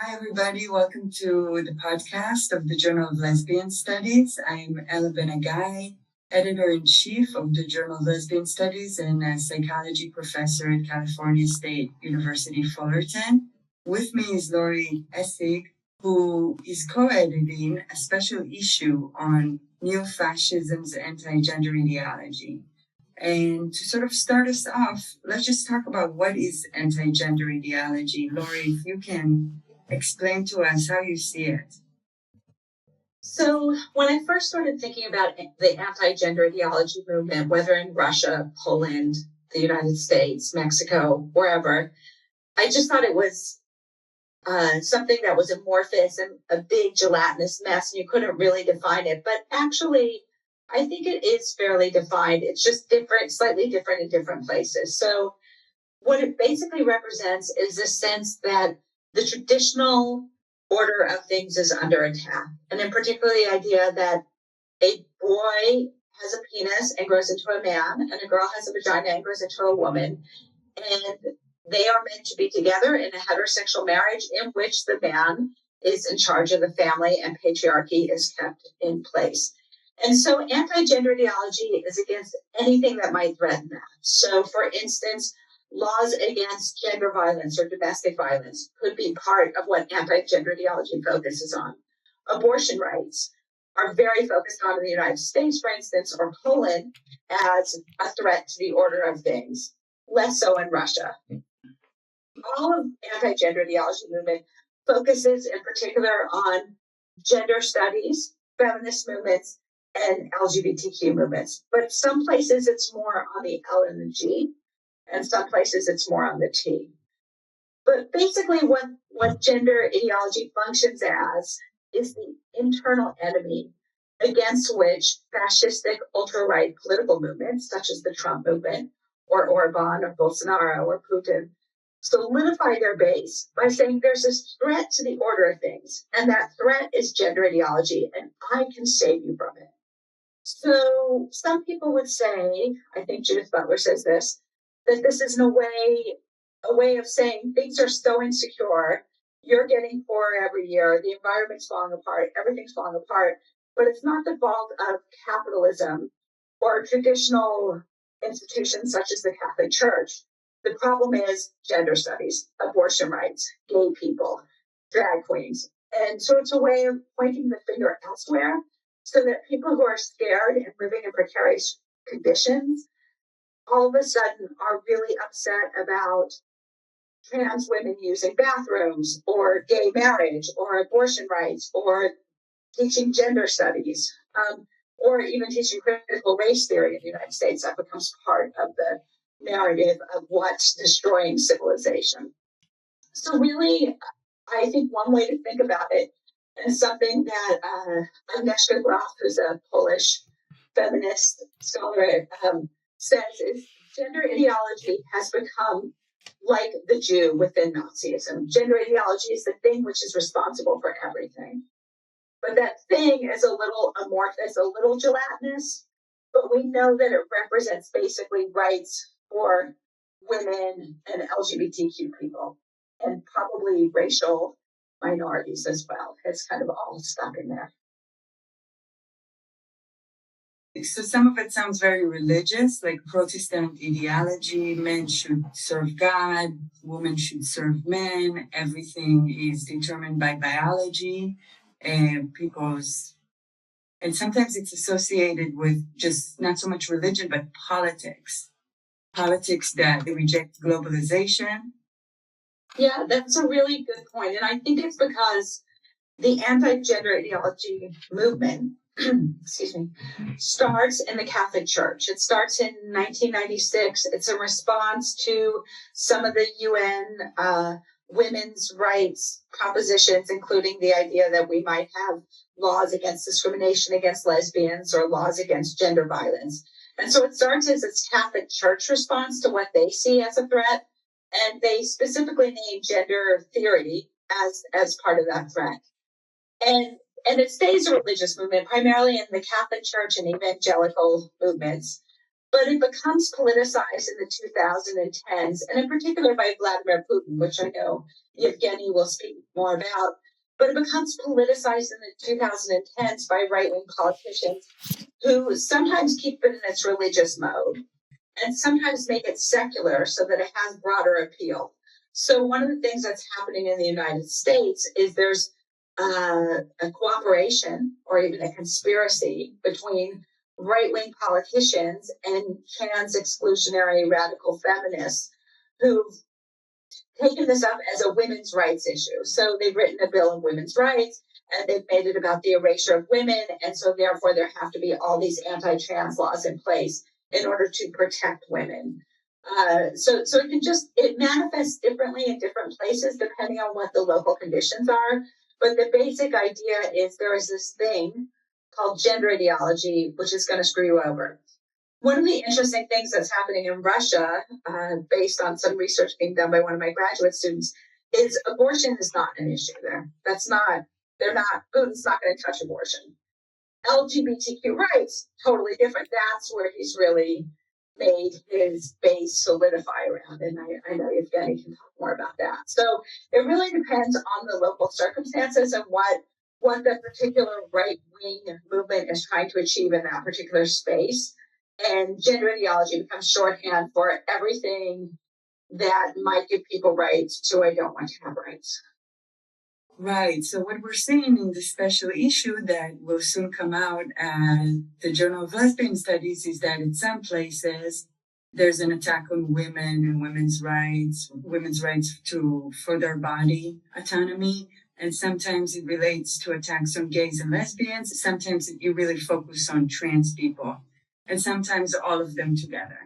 Hi, everybody. Welcome to the podcast of the Journal of Lesbian Studies. I'm Ella Benagai, editor-in-chief of the Journal of Lesbian Studies and a psychology professor at California State University, Fullerton. With me is Lori Essig, who is co-editing a special issue on neo-fascism's anti-gender ideology. And to sort of start us off, let's just talk about what is anti-gender ideology. Lori, if you can explain to us how you see it. So when I first started thinking about the anti-gender ideology movement, whether in Russia, Poland, the United States, Mexico, wherever, I just thought it was something that was amorphous and a big gelatinous mess, and you couldn't really define it. But actually, I think it is fairly defined. It's just different, slightly different in different places. So what it basically represents is a sense that the traditional order of things is under attack. And in particular, the idea that a boy has a penis and grows into a man, and a girl has a vagina and grows into a woman. And they are meant to be together in a heterosexual marriage in which the man is in charge of the family and patriarchy is kept in place. And so anti-gender ideology is against anything that might threaten that. So, for instance, laws against gender violence or domestic violence could be part of what anti-gender ideology focuses on. Abortion rights are very focused on in the United States, for instance, or Poland, as a threat to the order of things, less so in Russia. All of anti-gender ideology movement focuses in particular on gender studies, feminist movements, and LGBTQ movements. But some places it's more on the L and the G, and some places it's more on the T. But basically what gender ideology functions as is the internal enemy against which fascistic ultra-right political movements, such as the Trump movement, or Orban, or Bolsonaro, or Putin, solidify their base by saying there's this threat to the order of things, and that threat is gender ideology, and I can save you from it. So some people would say, I think Judith Butler says this, that this is in a way of saying things are so insecure, you're getting poorer every year, the environment's falling apart, everything's falling apart, but it's not the fault of capitalism or traditional institutions such as the Catholic Church. The problem is gender studies, abortion rights, gay people, drag queens. And so it's a way of pointing the finger elsewhere so that people who are scared and living in precarious conditions all of a sudden are really upset about trans women using bathrooms or gay marriage or abortion rights or teaching gender studies or even teaching critical race theory in the United States. That becomes part of the narrative of what's destroying civilization. So really, I think one way to think about it is something that Agnieszka Graf, who's a Polish feminist scholar, says is gender ideology has become like the Jew within Nazism. Gender ideology is the thing which is responsible for everything. But that thing is a little amorphous, a little gelatinous, but we know that it represents basically rights for women and LGBTQ people, and probably racial minorities as well. It's kind of all stuck in there. So some of it sounds very religious, like Protestant ideology. Men should serve God, women should serve men. Everything is determined by biology and and sometimes it's associated with just not so much religion, but politics. Politics that they reject globalization. Yeah, that's a really good point. And I think it's because the anti-gender ideology movement excuse me, starts in the Catholic Church. It starts in 1996. It's a response to some of the UN women's rights propositions, including the idea that we might have laws against discrimination against lesbians or laws against gender violence. And so it starts as its Catholic Church response to what they see as a threat. And they specifically name gender theory as part of that threat. And it stays a religious movement, primarily in the Catholic Church and evangelical movements. but it becomes politicized in the 2010s, and in particular by Vladimir Putin, which I know Yevgeny will speak more about. But it becomes politicized in the 2010s by right-wing politicians who sometimes keep it in its religious mode and sometimes make it secular so that it has broader appeal. So one of the things that's happening in the United States is there's a cooperation or even a conspiracy between right-wing politicians and trans exclusionary radical feminists who've taken this up as a women's rights issue. So they've written a bill of women's rights and they've made it about the erasure of women. And so therefore there have to be all these anti-trans laws in place in order to protect women. So it manifests differently in different places depending on what the local conditions are. But the basic idea is there is this thing called gender ideology, which is going to screw you over. One of the interesting things that's happening in Russia, based on some research being done by one of my graduate students, is abortion is not an issue there. Putin's not going to touch abortion. LGBTQ rights, totally different. That's where he's really made his base solidify around. And I know Evgeny can talk more about that. So it really depends on the local circumstances and what the particular right-wing movement is trying to achieve in that particular space. And gender ideology becomes shorthand for everything that might give people rights to I don't want to have rights. Right. So what we're seeing in the special issue that will soon come out at the Journal of Lesbian Studies is that in some places there's an attack on women and women's rights for their body autonomy. And sometimes it relates to attacks on gays and lesbians. Sometimes you really focus on trans people. And sometimes all of them together.